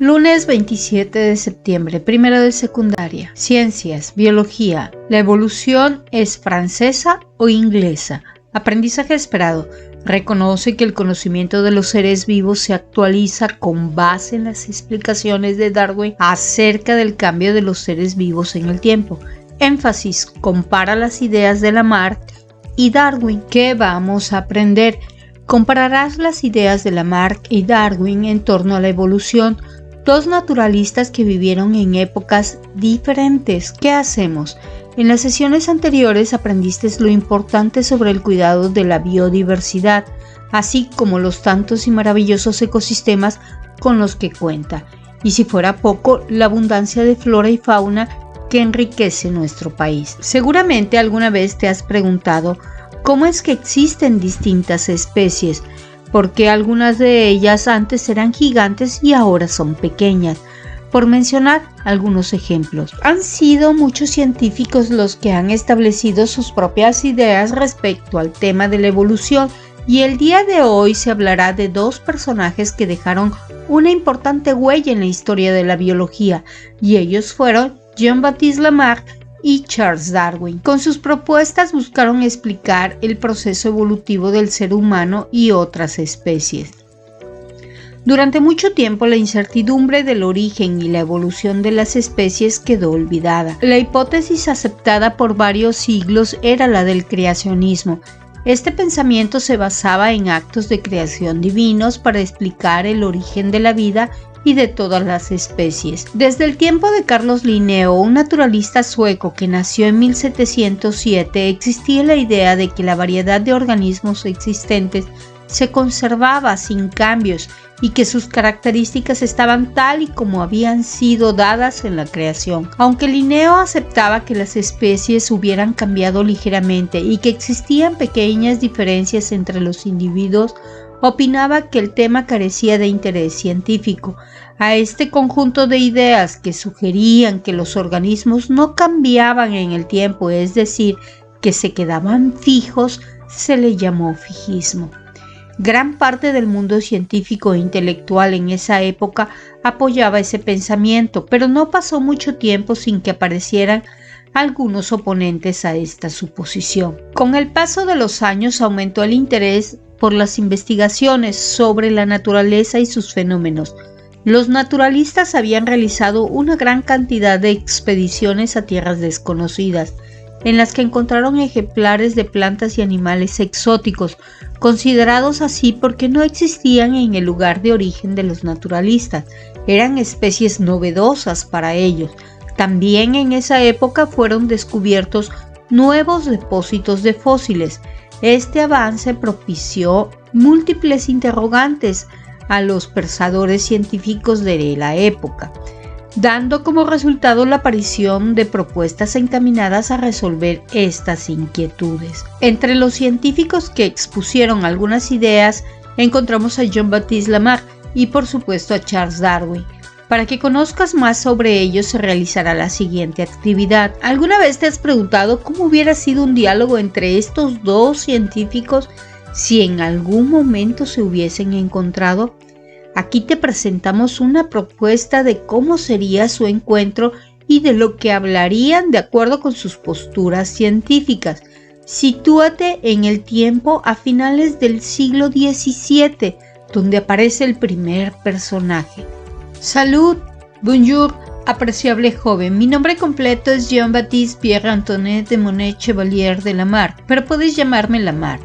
Lunes 27 de septiembre, primero de secundaria. Ciencias, biología. ¿La evolución es francesa o inglesa? Aprendizaje esperado. Reconoce que el conocimiento de los seres vivos se actualiza con base en las explicaciones de Darwin acerca del cambio de los seres vivos en el tiempo. Énfasis. Compara las ideas de Lamarck y Darwin. ¿Qué vamos a aprender? Compararás las ideas de Lamarck y Darwin en torno a la evolución. Dos naturalistas que vivieron en épocas diferentes. ¿Qué hacemos? En las sesiones anteriores aprendiste lo importante sobre el cuidado de la biodiversidad, así como los tantos y maravillosos ecosistemas con los que cuenta, y si fuera poco, la abundancia de flora y fauna que enriquece nuestro país. Seguramente alguna vez te has preguntado cómo es que existen distintas especies, porque algunas de ellas antes eran gigantes y ahora son pequeñas. Por mencionar algunos ejemplos, han sido muchos científicos los que han establecido sus propias ideas respecto al tema de la evolución, y el día de hoy se hablará de dos personajes que dejaron una importante huella en la historia de la biología, y ellos fueron Jean-Baptiste Lamarck y Charles Darwin. Con sus propuestas buscaron explicar el proceso evolutivo del ser humano y otras especies. Durante mucho tiempo la incertidumbre del origen y la evolución de las especies quedó olvidada. La hipótesis aceptada por varios siglos era la del creacionismo. Este pensamiento se basaba en actos de creación divinos para explicar el origen de la vida y de todas las especies. Desde el tiempo de Carlos Linneo, un naturalista sueco que nació en 1707, existía la idea de que la variedad de organismos existentes se conservaba sin cambios y que sus características estaban tal y como habían sido dadas en la creación. Aunque Linneo aceptaba que las especies hubieran cambiado ligeramente y que existían pequeñas diferencias entre los individuos, opinaba que el tema carecía de interés científico. A este conjunto de ideas que sugerían que los organismos no cambiaban en el tiempo, es decir, que se quedaban fijos, se le llamó fijismo. Gran parte del mundo científico e intelectual en esa época apoyaba ese pensamiento, pero no pasó mucho tiempo sin que aparecieran algunos oponentes a esta suposición. Con el paso de los años aumentó el interés por las investigaciones sobre la naturaleza y sus fenómenos. Los naturalistas habían realizado una gran cantidad de expediciones a tierras desconocidas, en las que encontraron ejemplares de plantas y animales exóticos, considerados así porque no existían en el lugar de origen de los naturalistas. Eran especies novedosas para ellos. También en esa época fueron descubiertos nuevos depósitos de fósiles. Este avance propició múltiples interrogantes a los pensadores científicos de la época, dando como resultado la aparición de propuestas encaminadas a resolver estas inquietudes. Entre los científicos que expusieron algunas ideas encontramos a Jean-Baptiste Lamarck y por supuesto a Charles Darwin. Para que conozcas más sobre ellos se realizará la siguiente actividad. ¿Alguna vez te has preguntado cómo hubiera sido un diálogo entre estos dos científicos si en algún momento se hubiesen encontrado? Aquí te presentamos una propuesta de cómo sería su encuentro y de lo que hablarían de acuerdo con sus posturas científicas. Sitúate en el tiempo a finales del siglo XVII, donde aparece el primer personaje. Salud, bonjour, apreciable joven. Mi nombre completo es Jean-Baptiste Pierre-Antoine de Monet Chevalier de Lamarck, pero puedes llamarme Lamarck.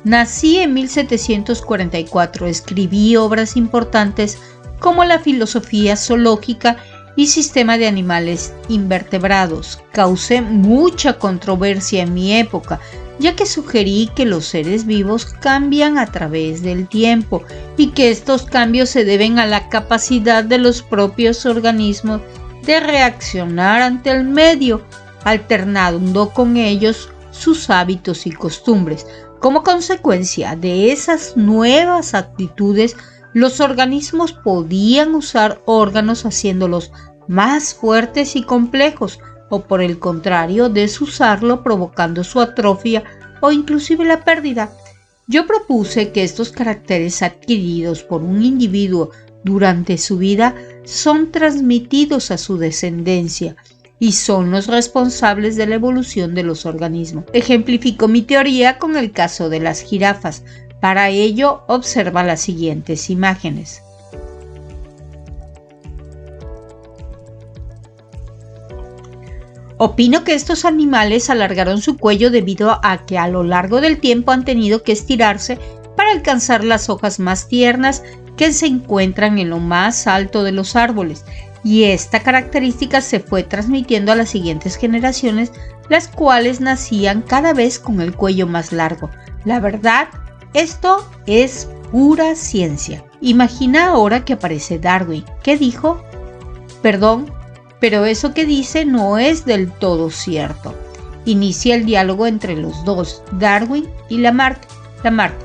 Nací en 1744, escribí obras importantes como la filosofía zoológica y sistema de animales invertebrados. Causé mucha controversia en mi época, ya que sugerí que los seres vivos cambian a través del tiempo y que estos cambios se deben a la capacidad de los propios organismos de reaccionar ante el medio, alternando con ellos sus hábitos y costumbres. Como consecuencia de esas nuevas actitudes, los organismos podían usar órganos haciéndolos más fuertes y complejos, o por el contrario, desusarlo provocando su atrofia o inclusive la pérdida. Yo propuse que estos caracteres adquiridos por un individuo durante su vida son transmitidos a su descendencia y son los responsables de la evolución de los organismos. Ejemplifico mi teoría con el caso de las jirafas. Para ello, observa las siguientes imágenes. Opino que estos animales alargaron su cuello debido a que a lo largo del tiempo han tenido que estirarse para alcanzar las hojas más tiernas que se encuentran en lo más alto de los árboles, y esta característica se fue transmitiendo a las siguientes generaciones, las cuales nacían cada vez con el cuello más largo. La verdad, esto es pura ciencia. Imagina ahora que aparece Darwin. ¿Qué dijo? Perdón, pero eso que dice no es del todo cierto. Inicia el diálogo entre los dos, Darwin y Lamarck. Lamarck: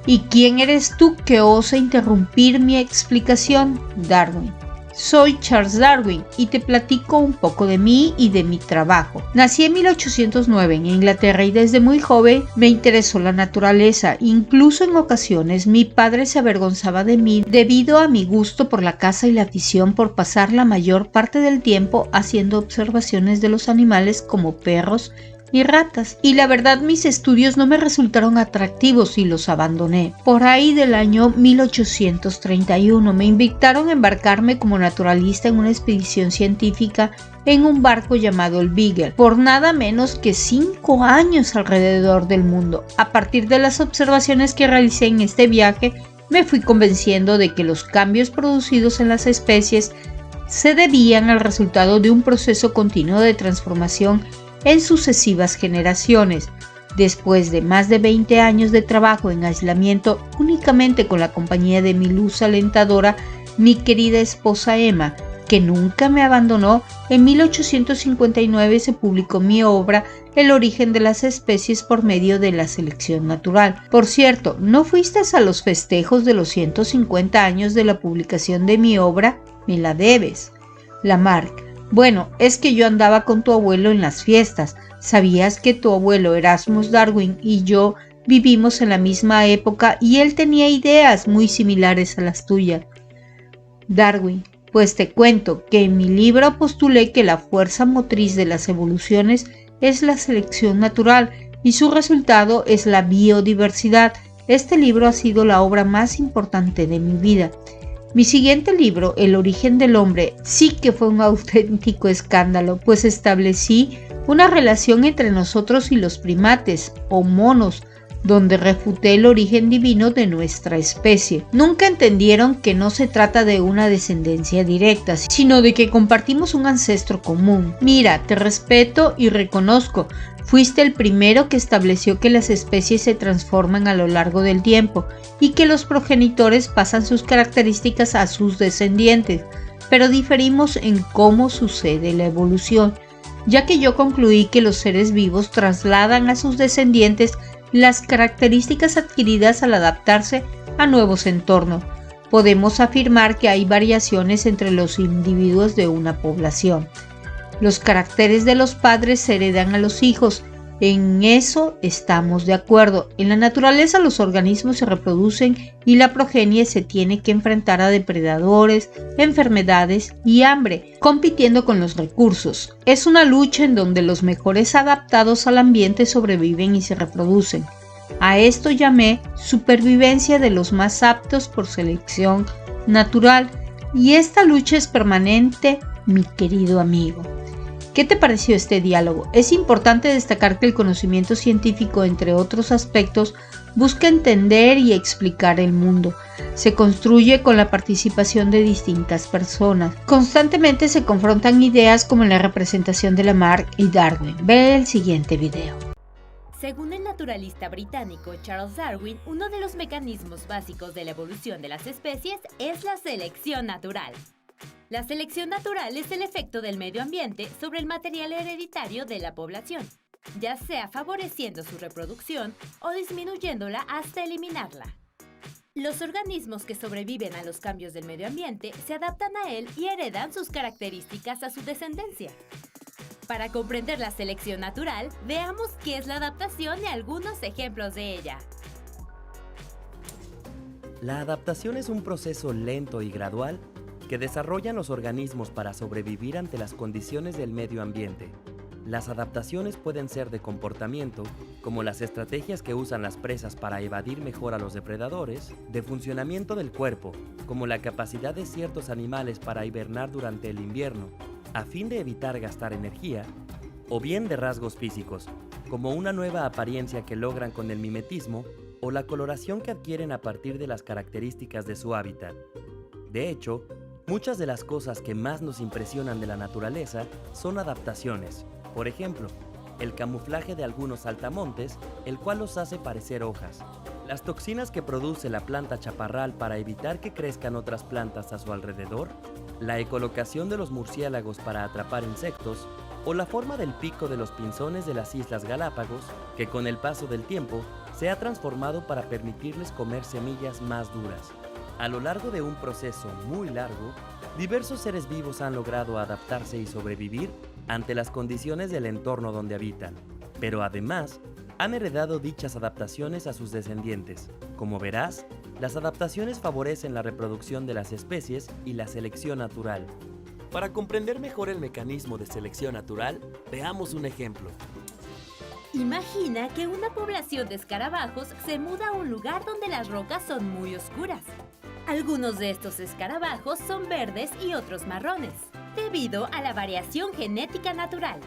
¿y quién eres tú que osa interrumpir mi explicación? Darwin: soy Charles Darwin y te platico un poco de mí y de mi trabajo. Nací en 1809 en Inglaterra y desde muy joven me interesó la naturaleza. Incluso en ocasiones mi padre se avergonzaba de mí debido a mi gusto por la caza y la afición por pasar la mayor parte del tiempo haciendo observaciones de los animales como perros y ratas, y la verdad mis estudios no me resultaron atractivos y los abandoné. Por ahí del año 1831 me invitaron a embarcarme como naturalista en una expedición científica en un barco llamado el Beagle, por nada menos que 5 años alrededor del mundo. A partir de las observaciones que realicé en este viaje, me fui convenciendo de que los cambios producidos en las especies se debían al resultado de un proceso continuo de transformación en sucesivas generaciones. Después de más de 20 años de trabajo en aislamiento únicamente con la compañía de mi luz alentadora, mi querida esposa Emma, que nunca me abandonó, en 1859 se publicó mi obra El origen de las especies por medio de la selección natural. Por cierto, ¿no fuiste a los festejos de los 150 años de la publicación de mi obra? Me la debes. Lamarck: bueno, es que yo andaba con tu abuelo en las fiestas. ¿Sabías que tu abuelo Erasmus Darwin y yo vivimos en la misma época y él tenía ideas muy similares a las tuyas? Darwin: pues te cuento que en mi libro postulé que la fuerza motriz de las evoluciones es la selección natural y su resultado es la biodiversidad. Este libro ha sido la obra más importante de mi vida. Mi siguiente libro, El origen del hombre, sí que fue un auténtico escándalo, pues establecí una relación entre nosotros y los primates o monos, donde refuté el origen divino de nuestra especie. Nunca entendieron que no se trata de una descendencia directa, sino de que compartimos un ancestro común. Mira, te respeto y reconozco. Fuiste el primero que estableció que las especies se transforman a lo largo del tiempo y que los progenitores pasan sus características a sus descendientes, pero diferimos en cómo sucede la evolución, ya que yo concluí que los seres vivos trasladan a sus descendientes las características adquiridas al adaptarse a nuevos entornos. Podemos afirmar que hay variaciones entre los individuos de una población. Los caracteres de los padres se heredan a los hijos. En eso estamos de acuerdo. En la naturaleza los organismos se reproducen y la progenie se tiene que enfrentar a depredadores, enfermedades y hambre, compitiendo con los recursos. Es una lucha en donde los mejores adaptados al ambiente sobreviven y se reproducen. A esto llamé supervivencia de los más aptos por selección natural, y esta lucha es permanente, mi querido amigo. ¿Qué te pareció este diálogo? Es importante destacar que el conocimiento científico, entre otros aspectos, busca entender y explicar el mundo. Se construye con la participación de distintas personas. Constantemente se confrontan ideas como la representación de Lamarck y Darwin. Ve el siguiente video. Según el naturalista británico Charles Darwin, uno de los mecanismos básicos de la evolución de las especies es la selección natural. La selección natural es el efecto del medio ambiente sobre el material hereditario de la población, ya sea favoreciendo su reproducción o disminuyéndola hasta eliminarla. Los organismos que sobreviven a los cambios del medio ambiente se adaptan a él y heredan sus características a su descendencia. Para comprender la selección natural, veamos qué es la adaptación y algunos ejemplos de ella. La adaptación es un proceso lento y gradual que desarrollan los organismos para sobrevivir ante las condiciones del medio ambiente. Las adaptaciones pueden ser de comportamiento, como las estrategias que usan las presas para evadir mejor a los depredadores, de funcionamiento del cuerpo, como la capacidad de ciertos animales para hibernar durante el invierno, a fin de evitar gastar energía, o bien de rasgos físicos, como una nueva apariencia que logran con el mimetismo o la coloración que adquieren a partir de las características de su hábitat. De hecho, muchas de las cosas que más nos impresionan de la naturaleza son adaptaciones. Por ejemplo, el camuflaje de algunos saltamontes, el cual los hace parecer hojas. Las toxinas que produce la planta chaparral para evitar que crezcan otras plantas a su alrededor. La ecolocación de los murciélagos para atrapar insectos. O la forma del pico de los pinzones de las Islas Galápagos, que con el paso del tiempo se ha transformado para permitirles comer semillas más duras. A lo largo de un proceso muy largo, diversos seres vivos han logrado adaptarse y sobrevivir ante las condiciones del entorno donde habitan, pero además han heredado dichas adaptaciones a sus descendientes. Como verás, las adaptaciones favorecen la reproducción de las especies y la selección natural. Para comprender mejor el mecanismo de selección natural, veamos un ejemplo. Imagina que una población de escarabajos se muda a un lugar donde las rocas son muy oscuras. Algunos de estos escarabajos son verdes y otros marrones, debido a la variación genética natural.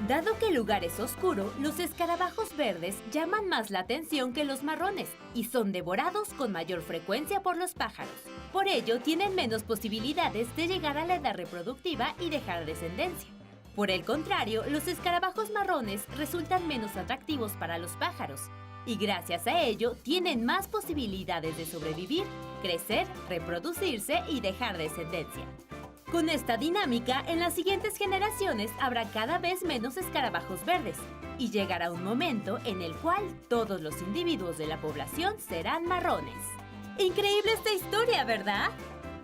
Dado que el lugar es oscuro, los escarabajos verdes llaman más la atención que los marrones y son devorados con mayor frecuencia por los pájaros. Por ello, tienen menos posibilidades de llegar a la edad reproductiva y dejar descendencia. Por el contrario, los escarabajos marrones resultan menos atractivos para los pájaros y gracias a ello tienen más posibilidades de sobrevivir, crecer, reproducirse y dejar descendencia. Con esta dinámica, en las siguientes generaciones habrá cada vez menos escarabajos verdes y llegará un momento en el cual todos los individuos de la población serán marrones. Increíble esta historia, ¿verdad?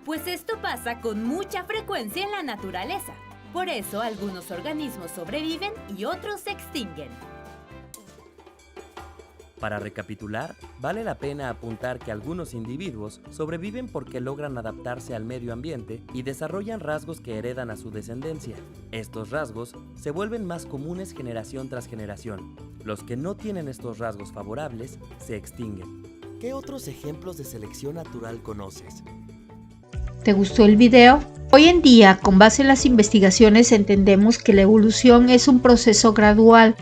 Pues esto pasa con mucha frecuencia en la naturaleza. Por eso, algunos organismos sobreviven y otros se extinguen. Para recapitular, vale la pena apuntar que algunos individuos sobreviven porque logran adaptarse al medio ambiente y desarrollan rasgos que heredan a su descendencia. Estos rasgos se vuelven más comunes generación tras generación. Los que no tienen estos rasgos favorables se extinguen. ¿Qué otros ejemplos de selección natural conoces? ¿Te gustó el video? Hoy en día, con base en las investigaciones, entendemos que la evolución es un proceso gradual,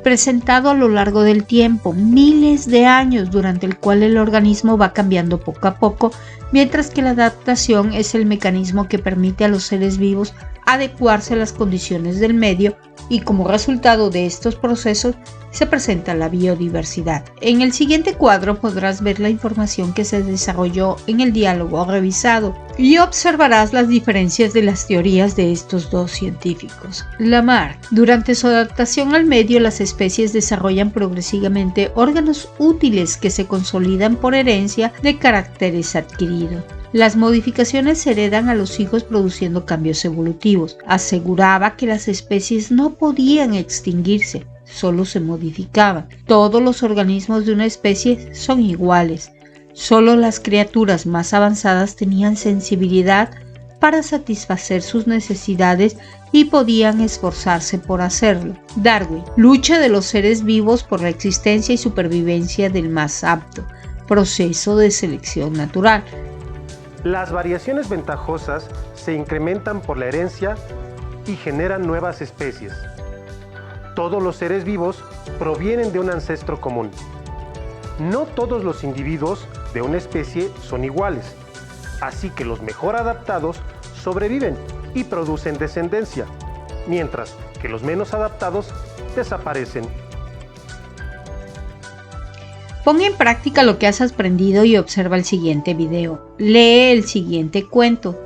presentado a lo largo del tiempo, miles de años, durante el cual el organismo va cambiando poco a poco, mientras que la adaptación es el mecanismo que permite a los seres vivos adecuarse a las condiciones del medio y como resultado de estos procesos se presenta la biodiversidad. En el siguiente cuadro podrás ver la información que se desarrolló en el diálogo revisado y observarás las diferencias de las teorías de estos dos científicos. Lamarck: durante su adaptación al medio, las especies desarrollan progresivamente órganos útiles que se consolidan por herencia de caracteres adquiridos. Las modificaciones se heredan a los hijos produciendo cambios evolutivos. Aseguraba que las especies no podían extinguirse, solo se modificaban. Todos los organismos de una especie son iguales. Solo las criaturas más avanzadas tenían sensibilidad para satisfacer sus necesidades y podían esforzarse por hacerlo. Darwin: lucha de los seres vivos por la existencia y supervivencia del más apto. Proceso de selección natural. Las variaciones ventajosas se incrementan por la herencia y generan nuevas especies. Todos los seres vivos provienen de un ancestro común. No todos los individuos de una especie son iguales, así que los mejor adaptados sobreviven y producen descendencia, mientras que los menos adaptados desaparecen. Pon en práctica lo que has aprendido y observa el siguiente video. Lee el siguiente cuento.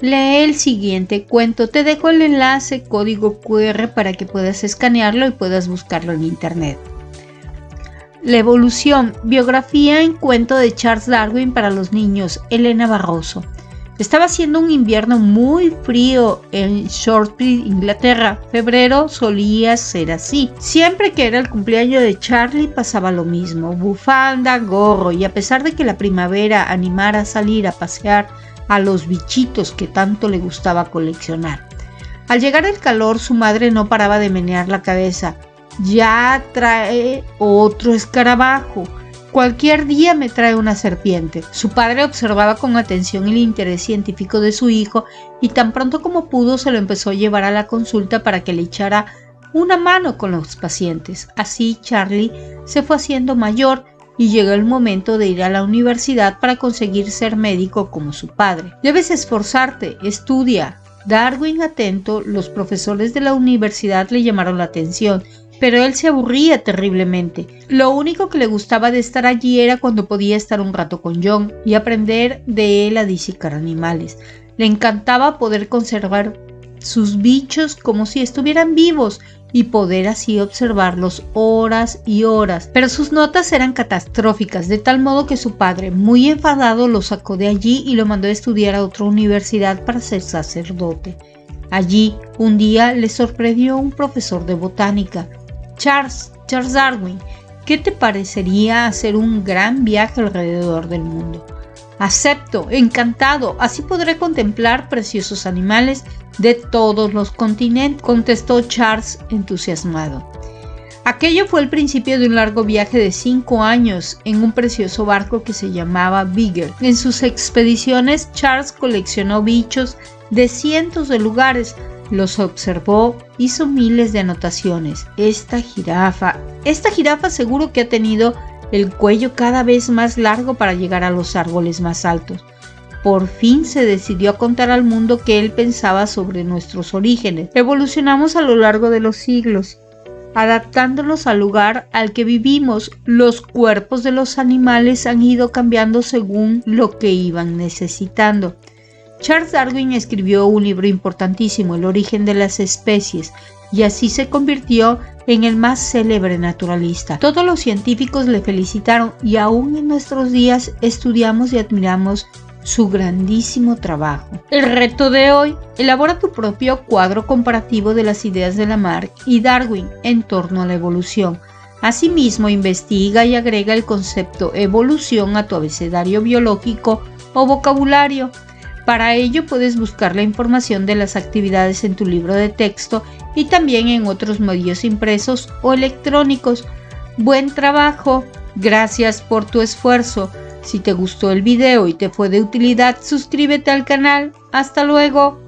lee el siguiente cuento. Te dejo el enlace, código QR, para que puedas escanearlo y puedas buscarlo en internet. La evolución, biografía en cuento de Charles Darwin para los niños, Elena Barroso. Estaba haciendo un invierno muy frío en Shropshire, Inglaterra. Febrero solía ser así. Siempre que era el cumpleaños de Charlie pasaba lo mismo. Bufanda, gorro, y a pesar de que la primavera animara a salir a pasear a los bichitos que tanto le gustaba coleccionar. Al llegar el calor, su madre no paraba de menear la cabeza. Ya trae otro escarabajo. Cualquier día me trae una serpiente. Su padre observaba con atención el interés científico de su hijo y tan pronto como pudo se lo empezó a llevar a la consulta para que le echara una mano con los pacientes. Así Charlie se fue haciendo mayor y llegó el momento de ir a la universidad para conseguir ser médico como su padre. Debes esforzarte, estudia. Darwin, atento, los profesores de la universidad le llamaron la atención, pero él se aburría terriblemente. Lo único que le gustaba de estar allí era cuando podía estar un rato con John y aprender de él a disecar animales. Le encantaba poder conservar sus bichos como si estuvieran vivos y poder así observarlos horas y horas. Pero sus notas eran catastróficas, de tal modo que su padre, muy enfadado, lo sacó de allí y lo mandó a estudiar a otra universidad para ser sacerdote. Allí, un día, le sorprendió un profesor de botánica. Charles Darwin, ¿qué te parecería hacer un gran viaje alrededor del mundo? Acepto, encantado, así podré contemplar preciosos animales de todos los continentes, contestó Charles entusiasmado. Aquello fue el principio de un largo viaje de 5 años en un precioso barco que se llamaba Beagle. En sus expediciones, Charles coleccionó bichos de cientos de lugares, los observó, hizo miles de anotaciones. Esta jirafa seguro que ha tenido el cuello cada vez más largo para llegar a los árboles más altos. Por fin se decidió a contar al mundo qué él pensaba sobre nuestros orígenes. Evolucionamos a lo largo de los siglos, adaptándonos al lugar al que vivimos. Los cuerpos de los animales han ido cambiando según lo que iban necesitando. Charles Darwin escribió un libro importantísimo, El origen de las especies, y así se convirtió en el más célebre naturalista. Todos los científicos le felicitaron y aún en nuestros días estudiamos y admiramos su grandísimo trabajo. El reto de hoy: elabora tu propio cuadro comparativo de las ideas de Lamarck y Darwin en torno a la evolución. Asimismo, investiga y agrega el concepto evolución a tu abecedario biológico o vocabulario. Para ello puedes buscar la información de las actividades en tu libro de texto y también en otros medios impresos o electrónicos. Buen trabajo, gracias por tu esfuerzo. Si te gustó el video y te fue de utilidad, suscríbete al canal. Hasta luego.